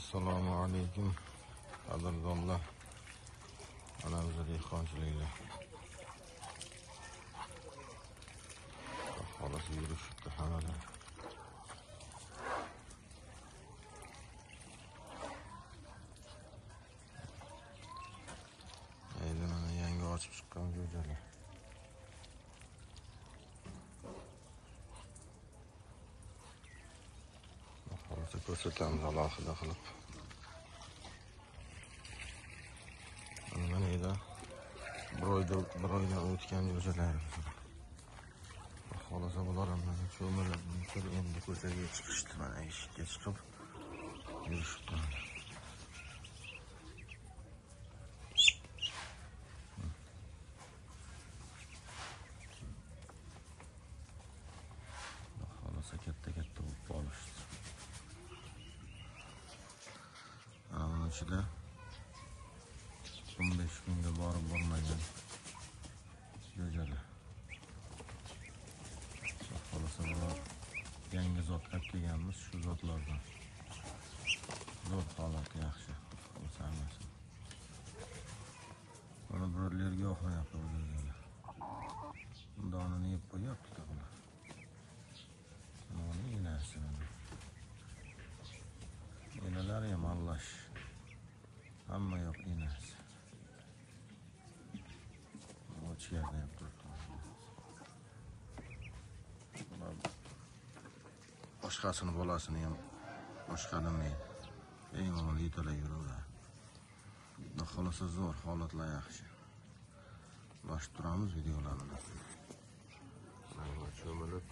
Assalomu alaykum qadrdonlar. Mana biz dehqonchiliklar. Xolos yurishibdi hamada. Endi mana yangi ochib chiqqan jo'jalar. Xolos ko'rsatamiz alohida qilib. Mana edi. Bir oydan o'tgan jo'jalar. Xolos bular ham mana cho'milib endi ko'chaga chiqishdi. Mana eshikka chiqib yurishibdi. Xolos katta bo'lib qolishdi. Ana ichida 15 kunga borib bo'lmagan jo'jalar. Xolos bular yangi zot olib kelganmiz, shu zotlardan. Zo'r holati yaxshi. O'samiz. Mana birlarga oxmayapti bu jo'jalar. Donini yeb qo'yapti bular. Mana inasi. Enalar ham allash. Hamma yo'q inasi. Ochganlar ham turibdi. Boshqasini bolasini ham boshqalamaydi. Eng avval yetalab yuraveradi. Xolos zo'r holatlar yaxshi. Bosh turamiz videolarni. Mana cho'milib